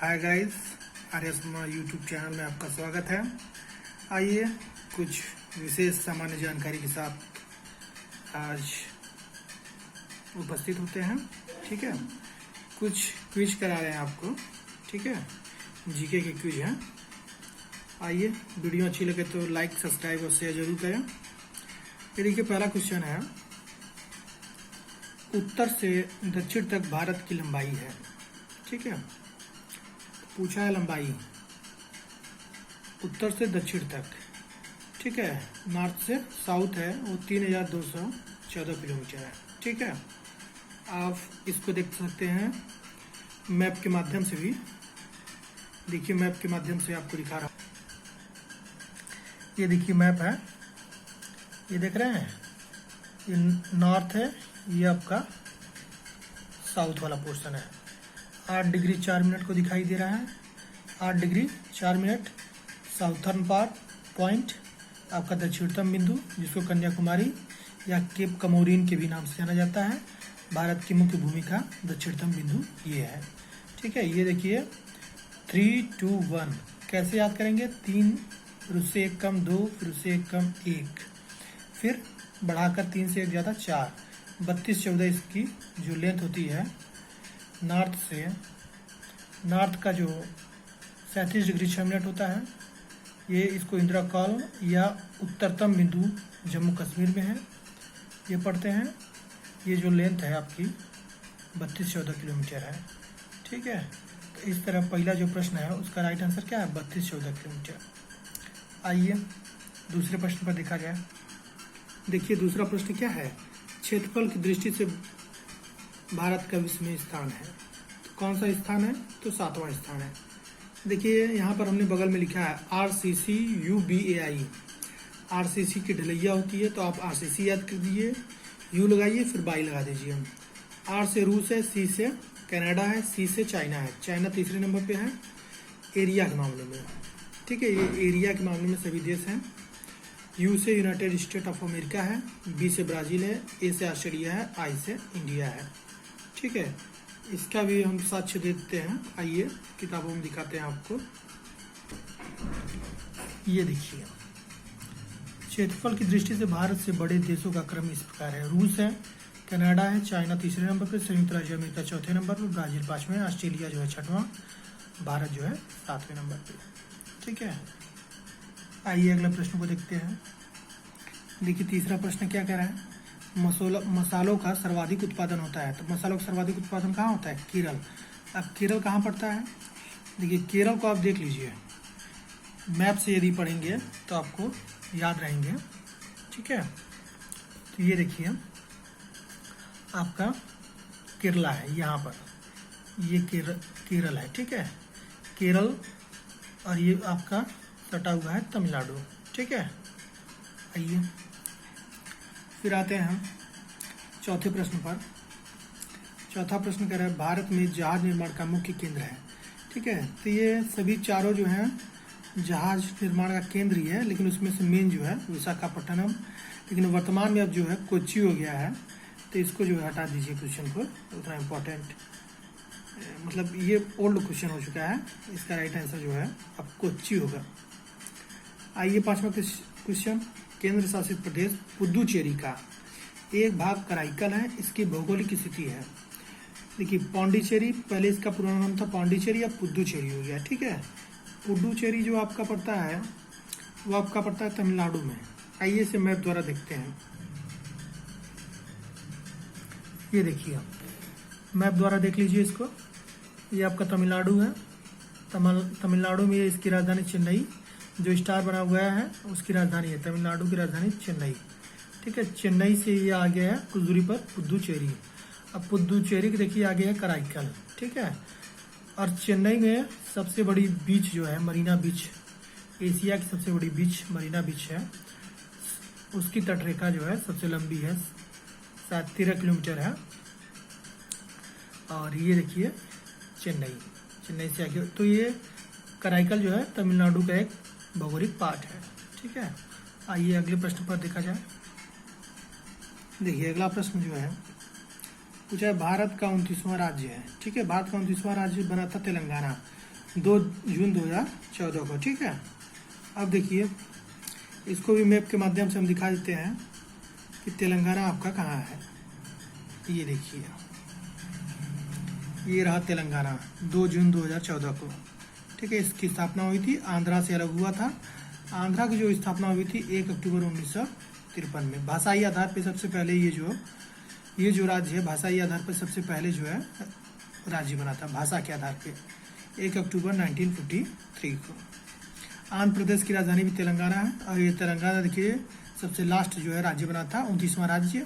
Hi guys, आर्यसमा YouTube channel में आपका स्वागत है। आइए कुछ विशेष सामान्य जानकारी के साथ आज उपस्थित होते हैं। ठीक है, कुछ क्विज करा रहे हैं आपको। ठीक है, जीके के क्विज हैं। आइए, वीडियो अच्छी लगे तो लाइक, सब्सक्राइब और शेयर जरूर करें। ये देखिए, पहला क्वेश्चन है, उत्तर से दक्षिण तक भारत की लंबाई है। ठीक है, पूछा है लंबाई उत्तर से दक्षिण तक। ठीक है, नॉर्थ से साउथ है, वो 3214 किलोमीटर है। ठीक है, आप इसको देख सकते हैं मैप के माध्यम से भी। देखिए, मैप के माध्यम से आपको दिखा रहा हूँ। ये देखिए मैप है, ये देख रहे हैं, ये नॉर्थ है, ये आपका साउथ वाला पोर्शन है। 8 डिग्री 4 मिनट को दिखाई दे रहा है। 8 degree 4 minute southern part point, आपका दक्षिणतम बिंदु, जिसको कन्याकुमारी या केप कमोरिन के भी नाम से जाना जाता है। भारत की मुख्य भूमि का दक्षिणतम बिंदु ये है। ठीक है, ये देखिए 3, 2, 1 कैसे याद करेंगे? 3 फिर उससे 1 कम 2, फिर उससे 1 कम 1, फिर बढ़ाकर 3 से 1 ज़्यादा 4, 32, 14 इसकी जो लेंथ होती है नॉर्थ से। नॉर्थ का जो 37 डिग्री 6 मिनट होता है, ये इसको इंदिरा कॉल या उत्तरतम बिंदु जम्मू कश्मीर में है, ये पढ़ते हैं। ये जो लेंथ है आपकी 32-14 किलोमीटर है। ठीक है, तो इस तरह पहला जो प्रश्न है उसका राइट आंसर क्या है? 32-14 किलोमीटर। आइए दूसरे प्रश्न पर देखा जाए। देखिए, दूसरा प्रश्न क्या है? क्षेत्रफल की दृष्टि से भारत का विश्व में स्थान है, तो कौन सा स्थान है? तो 7वां स्थान है। देखिए, यहाँ पर हमने बगल में लिखा है RCCUBAI। RCC की ढलैया होती है, तो आप RCC याद कर दीजिए, U लगाइए, फिर बाई लगा दीजिए। R से रूस है, C से कनाडा है, C से चाइना है। चाइना तीसरे नंबर पे है एरिया के मामले में। ठीक है, ये एरिया के मामले में सभी देश हैं। U से यूनाइटेड स्टेट ऑफ अमेरिका है, B से ब्राज़ील है, A से ऑस्ट्रेलिया है, I से इंडिया है। ठीक है, इसका भी हम साक्ष्य देते हैं। आइए किताबों में दिखाते हैं आपको। ये देखिए, क्षेत्रफल की दृष्टि से भारत से बड़े देशों का क्रम इस प्रकार है। रूस है, कनाडा है, चाइना तीसरे नंबर पर, संयुक्त राज्य अमेरिका चौथे नंबर पर, ब्राज़ील 5वें, ऑस्ट्रेलिया जो है 6वां, भारत जो है 7वें नंबर पर। ठीक है, आइए अगले प्रश्न को देखते हैं। देखिए, तीसरा प्रश्न क्या कह रहा है? मसालों का सर्वाधिक उत्पादन होता है, तो मसालों का सर्वाधिक उत्पादन कहाँ होता है? केरल। अब केरल कहाँ पड़ता है? देखिए, केरल को आप देख लीजिए, मैप से यदि पढ़ेंगे तो आपको याद रहेंगे। ठीक है, तो ये देखिए आपका केरला है, यहाँ पर ये केरल है। ठीक है, केरल, और ये आपका सटा हुआ है तमिलनाडु। ठीक है, आइए फिर आते हैं चौथे प्रश्न पर। चौथा प्रश्न कह रहा है, भारत में जहाज निर्माण का मुख्य केंद्र है। ठीक है, तो ये सभी चारों जो हैं जहाज निर्माण का केंद्र ही है, लेकिन उसमें से मेन जो है विशाखापट्टनम, लेकिन वर्तमान में अब जो है कोच्चि हो गया है। तो इसको जो है हटा दीजिए क्वेश्चन को, उतना इम्पोर्टेंट, मतलब ये ओल्ड क्वेश्चन हो चुका है। इसका राइट आंसर जो है अब कोच्चि होगा। आइए पांचवा क्वेश्चन, केंद्र शासित प्रदेश पुदुचेरी का एक भाग कराईकल है, इसकी भौगोलिक स्थिति है। देखिए, पौंडीचेरी, पहले इसका पुराना नाम था पौंडीचेरी, अब पुदुचेरी हो गया। ठीक है, पुदुचेरी जो आपका पड़ता है वो आपका पड़ता है तमिलनाडु में। आइए इसे मैप द्वारा देखते हैं। ये देखिए, मैप द्वारा देख लीजिए इसको। ये आपका तमिलनाडु है। तमिलनाडु में इसकी राजधानी चेन्नई, जो स्टार बना हुआ है उसकी राजधानी है, तमिलनाडु की राजधानी चेन्नई। ठीक है, चेन्नई से ये आ गया है कुछ दूरी पर पुदुचेरी। अब पुदुचेरी के देखिए आगे है कराईकल। ठीक है, और चेन्नई में सबसे बड़ी बीच जो है मरीना बीच, एशिया की सबसे बड़ी बीच मरीना बीच है। उसकी तटरेखा जो है सबसे लंबी है, शायद 13 किलोमीटर है। और ये देखिए चेन्नई से आगे, तो ये कराईकल जो है तमिलनाडु का एक भौगोलिक पार्ट है। ठीक है, आइए अगले प्रश्न पर देखा जाए। देखिए, अगला प्रश्न जो है पूछा है, भारत का 29वां राज्य है। ठीक है, भारत का 29वां राज्य बना था तेलंगाना। 2 जून 2014 को। ठीक है, अब देखिए इसको भी मैप के माध्यम से हम दिखा देते हैं कि तेलंगाना आपका कहाँ है। ये देखिए, ये रहा तेलंगाना 2 जून 2014 को। ठीक है, इसकी स्थापना हुई थी, आंध्रा से अलग हुआ था। आंध्रा की जो स्थापना हुई थी 1 अक्टूबर 1953 में। भाषाई आधार पर सबसे पहले ये जो राज्य है, भाषाई आधार पर सबसे पहले जो है राज्य बना था, भाषा के आधार पे 1 अक्टूबर 1953 को। आंध्र प्रदेश की राजधानी भी तेलंगाना है, और ये तेलंगाना देखिए सबसे लास्ट जो है राज्य बना था, 29वां राज्य।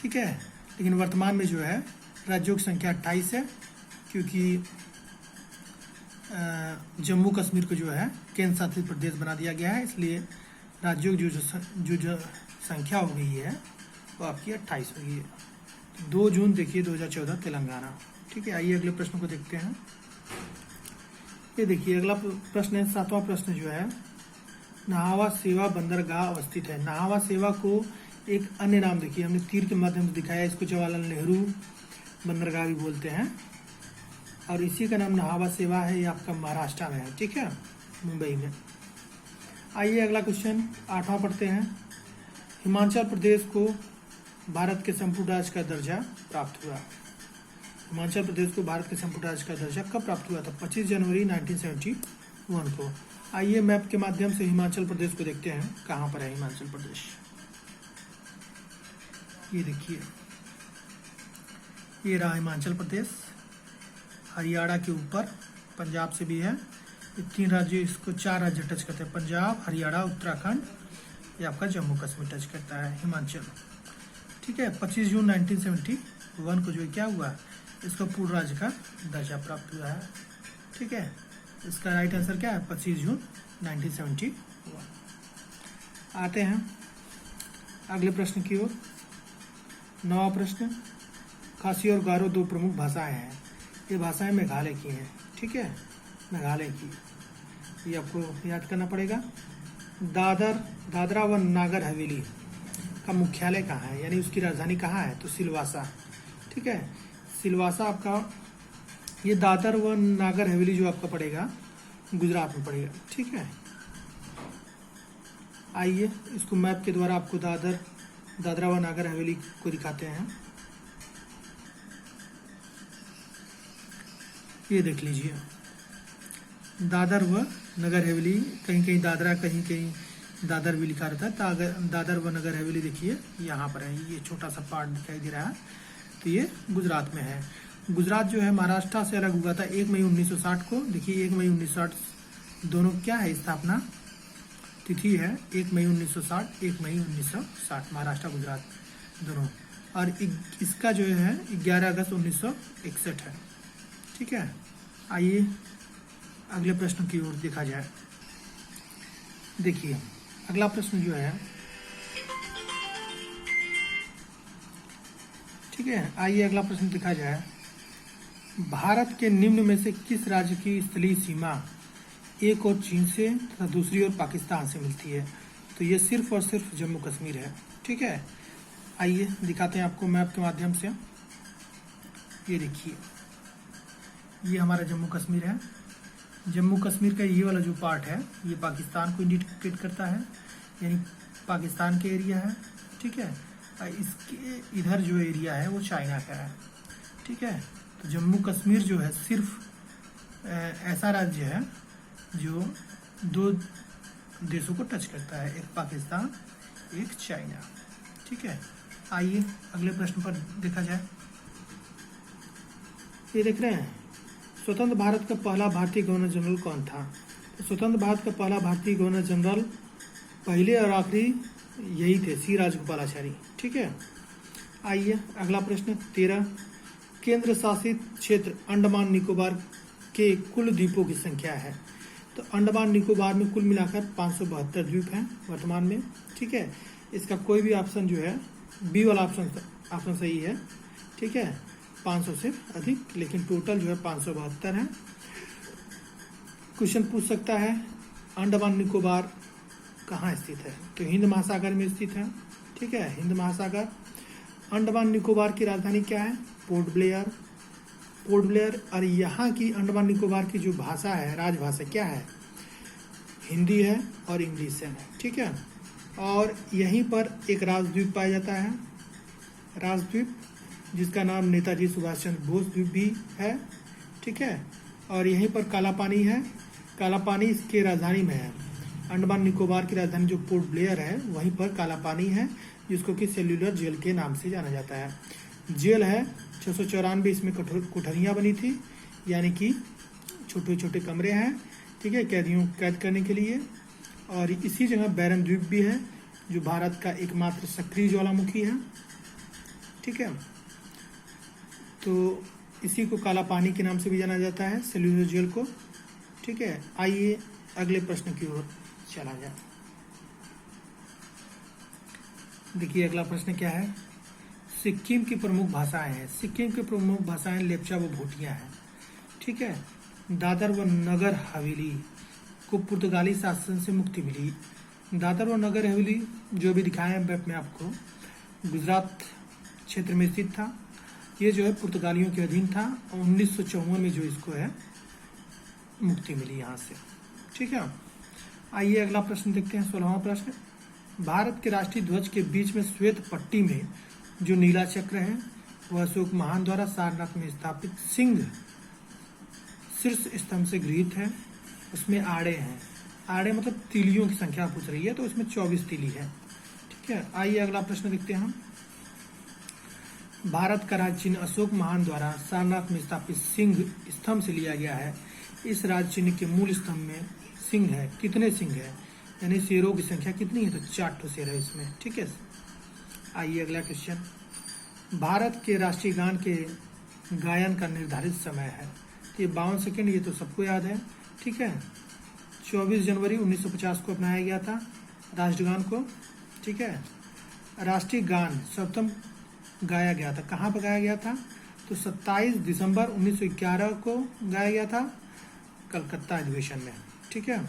ठीक है, लेकिन वर्तमान में जो है राज्यों की संख्या 28 है, क्योंकि जम्मू कश्मीर को जो है केंद्र शासित प्रदेश बना दिया गया है, इसलिए राज्यों की जो संख्या हो गई है वो आपकी 28 हो गई है। 2 जून देखिए 2014 तेलंगाना। ठीक है, आइए अगले प्रश्न को देखते हैं। ये देखिए अगला प्रश्न है, 7वां प्रश्न जो है, नाहवा सेवा बंदरगाह अवस्थित है। नाहवा सेवा को एक अन्य नाम देखिए, हमने तीर के माध्यम से दिखाया, इसको जवाहरलाल नेहरू बंदरगाह भी बोलते हैं, और इसी का नाम नाहवा सेवा है। ये आपका महाराष्ट्र में है। ठीक है, मुंबई में। आइए अगला क्वेश्चन 8वां पढ़ते हैं। हिमाचल प्रदेश को भारत के संपूर्ण राज्य का दर्जा प्राप्त हुआ। हिमाचल प्रदेश को भारत के संपूर्ण राज्य का दर्जा कब प्राप्त हुआ था? 25 जनवरी 1971 को। आइए मैप के माध्यम से हिमाचल प्रदेश को देखते हैं, कहाँ पर है हिमाचल प्रदेश। ये देखिए, ये रहा हिमाचल प्रदेश, हरियाणा के ऊपर, पंजाब से भी है। ये 3 राज्य, इसको 4 राज्य टच करते हैं, पंजाब, हरियाणा, उत्तराखंड। ये आपका जम्मू कश्मीर टच करता है हिमाचल। ठीक है, 25 जून 1971 को जो क्या हुआ, इसका पूर्ण राज्य का दर्जा प्राप्त हुआ है। ठीक है, इसका राइट आंसर क्या है? 25 जून 1971। आते हैं अगले प्रश्न की ओर। 9वां प्रश्न, खासी और गारो 2 प्रमुख भाषाएं हैं। ये भाषाएं मेघालय की हैं। ठीक है, मेघालय की, ये आपको याद करना पड़ेगा। दादरा व नागर हवेली का मुख्यालय कहाँ है, यानी उसकी राजधानी कहाँ है? तो सिलवासा। ठीक है, सिलवासा आपका, ये दादर व नागर हवेली जो आपका पड़ेगा गुजरात में पड़ेगा। ठीक है, आइए इसको मैप के द्वारा आपको दादरा व नागर हवेली को दिखाते हैं। ये देख लीजिए, दादर व नगर हवेली, कहीं कहीं दादरा, कहीं कहीं दादर भी लिखा रहता है। दादर व नगर हवेली देखिए यहाँ पर है, ये छोटा सा पार्ट दिखाई दे रहा है, तो ये गुजरात में है। गुजरात जो है महाराष्ट्र से अलग हुआ था 1 मई 1960 को। देखिए 1 मई 1960 दोनों क्या है, स्थापना तिथि है 1 मई 1960, 1 मई 1960 महाराष्ट्र गुजरात दोनों। और इसका जो है 11 अगस्त 1961 है। ठीक है, आइए अगले प्रश्न की ओर देखा जाए। देखिए अगला प्रश्न जो है, ठीक है, आइए अगला प्रश्न देखा जाए। भारत के निम्न में से किस राज्य की स्थलीय सीमा एक और चीन से तथा दूसरी ओर पाकिस्तान से मिलती है? तो ये सिर्फ और सिर्फ जम्मू कश्मीर है। ठीक है, आइए दिखाते हैं आपको मैप के माध्यम से। ये देखिए, ये हमारा जम्मू कश्मीर है। जम्मू कश्मीर का ये वाला जो पार्ट है, ये पाकिस्तान को इंडिकेट करता है, यानी पाकिस्तान के एरिया है। ठीक है, इसके इधर जो एरिया है वो चाइना का है। ठीक है, तो जम्मू कश्मीर जो है सिर्फ ऐसा राज्य है जो 2 देशों को टच करता है, एक पाकिस्तान, एक चाइना। ठीक है, आइए अगले प्रश्न पर देखा जाए। ये देख रहे हैं, स्वतंत्र भारत का पहला भारतीय गवर्नर जनरल कौन था? तो स्वतंत्र भारत का पहला भारतीय गवर्नर जनरल पहले और आखिरी यही थे, सी राजगोपालाचारी। ठीक है, आइए अगला प्रश्न 13, केंद्र शासित क्षेत्र अंडमान निकोबार के कुल द्वीपों की संख्या है। तो अंडमान निकोबार में कुल मिलाकर 572 द्वीप हैं वर्तमान में। ठीक है, इसका कोई भी ऑप्शन जो है, बी वाला ऑप्शन सही है। ठीक है, 500 से अधिक, लेकिन टोटल जो है 572 है। क्वेश्चन पूछ सकता है अंडमान निकोबार कहाँ स्थित है? तो हिंद महासागर में स्थित है। ठीक है, हिंद महासागर। अंडमान निकोबार की राजधानी क्या है? Port Blair. Port Blair. और यहाँ की अंडमान निकोबार की जो भाषा है, राजभाषा क्या है? हिंदी है और इंग्लिश है, ठीक है। और यहीं पर एक राजद्वीप पाया जाता है, राजद्वीप, जिसका नाम नेताजी सुभाष चंद्र बोस द्वीप भी है, ठीक है। और यहीं पर काला पानी है, काला पानी इसके राजधानी में है। अंडमान निकोबार की राजधानी जो पोर्ट ब्लेयर है वहीं पर काला पानी है, जिसको कि सेल्यूलर जेल के नाम से जाना जाता है। जेल है 694, इसमें कोठरियाँ बनी थी, यानी कि छोटे छोटे कमरे हैं, ठीक है, कैदियों कैद करने के लिए। और इसी जगह बैरन द्वीप भी है, जो भारत का एकमात्र सक्रिय ज्वालामुखी है, ठीक है। तो इसी को काला पानी के नाम से भी जाना जाता है, सेल्यूलर जेल को, ठीक है। आइए अगले प्रश्न की ओर चला जाए। देखिए अगला प्रश्न क्या है? सिक्किम की प्रमुख भाषाएं हैं। सिक्किम की प्रमुख भाषाएं लेप्चा व भूटिया हैं, ठीक है। दादर व नगर हवेली को पुर्तगाली शासन से मुक्ति मिली। दादर व नगर हवेली जो भी दिखाए हैं मैप में आपको, गुजरात क्षेत्र में स्थित था। ये जो है पुर्तगालियों के अधीन था और 1954 में जो इसको है मुक्ति मिली यहाँ से, ठीक है। आइए अगला प्रश्न देखते हैं, 16वां प्रश्न। भारत के राष्ट्रीय ध्वज के बीच में श्वेत पट्टी में जो नीला चक्र है वह अशोक महान द्वारा सारनाथ में स्थापित सिंह शीर्ष स्तंभ से गृहीत है। उसमें आड़े हैं, आड़े मतलब तीलियों की संख्या पूछ रही है, तो उसमें 24 तीली है, ठीक है। आइए अगला प्रश्न देखते हैं हम। भारत का राज चिन्ह अशोक महान द्वारा सारनाथ में स्थापित सिंह स्तंभ से लिया गया है। इस राज चिन्ह के मूल स्तंभ में सिंह है। कितने सिंह है, यानी शेरों की संख्या कितनी है? तो 4 ठो शेर है इसमें, ठीक है। आइए अगला क्वेश्चन। भारत के राष्ट्रीय गान के गायन का निर्धारित समय है। तो ये 52 सेकेंड, ये तो सबको याद है, ठीक है। 24 जनवरी 1950 को अपनाया गया था राष्ट्रगान को, ठीक है। राष्ट्रीय गान सर्वप्रथम गाया गया था, कहाँ पर गाया गया था? तो 27 दिसंबर 1911 को गाया गया था कलकत्ता अधिवेशन में, ठीक है।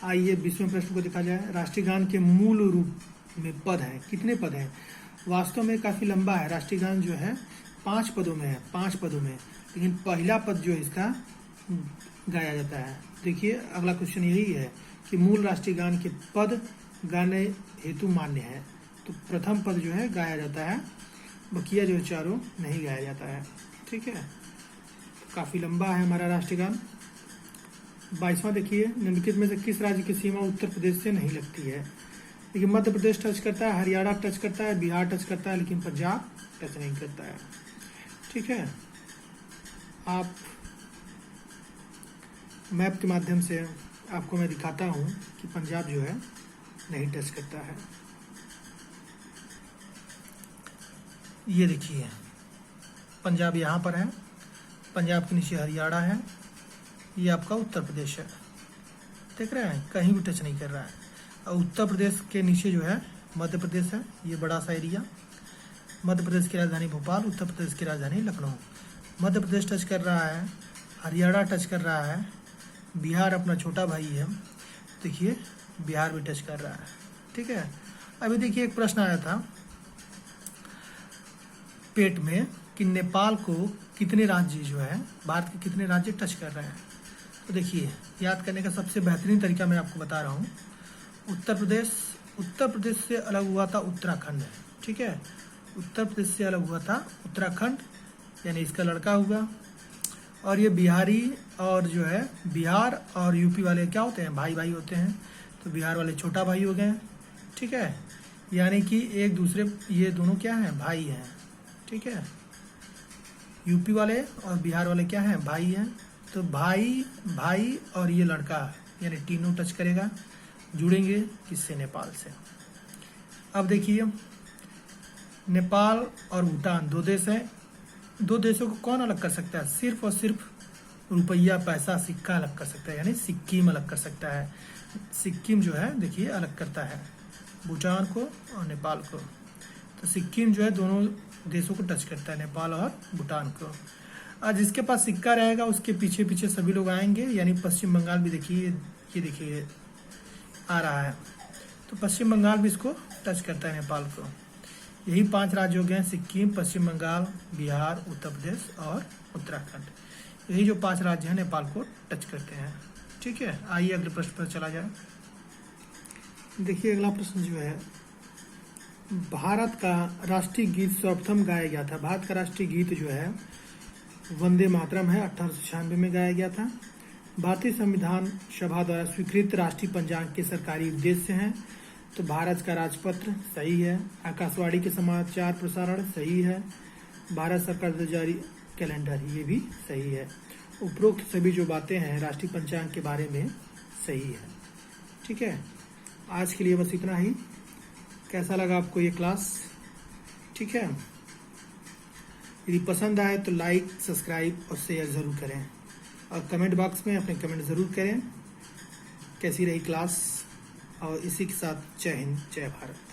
आइए 20वें प्रश्न को देखा जाए। राष्ट्रीय गान के मूल रूप में पद हैं, कितने पद हैं? वास्तव में काफी लंबा है। राष्ट्रीय गान जो है 5 पदों में है, 5 पदों में, लेकिन पहला पद जो है इसका गाया जाता है। देखिए अगला क्वेश्चन यही है कि मूल राष्ट्रीय गान के पद गाने हेतु मान्य है। तो प्रथम पद जो है गाया जाता है, बकिया जो चारों नहीं गाया जाता है, ठीक है। काफी लंबा है हमारा राष्ट्रीय गान। 22वां देखिए, निम्नलिखित में से किस राज्य की सीमा उत्तर प्रदेश से नहीं लगती है? देखिए मध्य प्रदेश टच करता है, हरियाणा टच करता है, बिहार टच करता है, लेकिन पंजाब टच नहीं करता है, ठीक है। आप मैप के माध्यम से आपको मैं दिखाता हूँ कि पंजाब जो है नहीं टच करता है। ये देखिए पंजाब यहाँ पर है, पंजाब के नीचे हरियाणा है, ये आपका उत्तर प्रदेश है, देख रहे हैं, कहीं भी टच नहीं कर रहा है। और उत्तर प्रदेश के नीचे जो है मध्य प्रदेश है, ये बड़ा सा एरिया। मध्य प्रदेश की राजधानी भोपाल, उत्तर प्रदेश की राजधानी लखनऊ। मध्य प्रदेश टच कर रहा है, हरियाणा टच कर रहा है, बिहार अपना छोटा भाई है, देखिए बिहार भी टच कर रहा है, ठीक है। अभी देखिए एक प्रश्न आया था पेट में कि नेपाल को कितने राज्य जो है, भारत के कितने राज्य टच कर रहे हैं। तो देखिए याद करने का सबसे बेहतरीन तरीका मैं आपको बता रहा हूँ। उत्तर प्रदेश से अलग हुआ था उत्तराखंड, ठीक है। उत्तर प्रदेश से अलग हुआ था उत्तराखंड, यानी इसका लड़का हुआ। और ये बिहारी और जो है बिहार और यूपी वाले क्या होते हैं? भाई भाई होते हैं, तो बिहार वाले छोटा भाई हो गए, ठीक है। यानी कि एक दूसरे, ये दोनों क्या हैं? भाई हैं, ठीक है। यूपी वाले और बिहार वाले क्या हैं? भाई हैं। तो भाई भाई और ये लड़का, यानी तीनों टच करेगा, जुड़ेंगे किससे? नेपाल से। अब देखिए नेपाल और भूटान 2 देश हैं। 2 देशों को कौन अलग कर सकता है? सिर्फ और सिर्फ रुपया, पैसा, सिक्का अलग कर सकता है, यानी सिक्किम अलग कर सकता है। सिक्किम जो है देखिए अलग करता है भूटान को और नेपाल को। तो सिक्किम जो है दोनों देशों को टच करता है, नेपाल और भूटान को। और जिसके पास सिक्का रहेगा उसके पीछे पीछे सभी लोग आएंगे, यानी पश्चिम बंगाल भी देखिए, ये देखिए आ रहा है, तो पश्चिम बंगाल भी इसको टच करता है नेपाल को। यही 5 राज्य हो गए, सिक्किम, पश्चिम बंगाल, बिहार, उत्तर प्रदेश और उत्तराखंड। यही जो 5 राज्य हैं नेपाल को टच करते हैं। ठीक है, आइए अगले प्रश्न पर चला जाए। देखिए अगला प्रश्न जो है, भारत का राष्ट्रीय गीत सर्वप्रथम गाया गया था। भारत का राष्ट्रीय गीत जो है वंदे मातरम है, 1896 में गाया गया था। भारतीय संविधान सभा द्वारा स्वीकृत राष्ट्रीय पंचांग के सरकारी उद्देश्य हैं। तो भारत का राजपत्र सही है। आकाशवाणी के समाचार प्रसारण सही है। भारत सरकार द्वारा जारी कैलेंडर ये भी सही है। उपरोक्त सभी जो बातें हैं राष्ट्रीय पंचांग के बारे में सही है। ठीक है, आज के लिए बस इतना ही। कैसा लगा आपको ये क्लास? ठीक है, यदि पसंद आए तो लाइक, सब्सक्राइब और शेयर ज़रूर करें और कमेंट बॉक्स में अपने कमेंट ज़रूर करें कैसी रही क्लास। और इसी के साथ जय हिंद, जय भारत।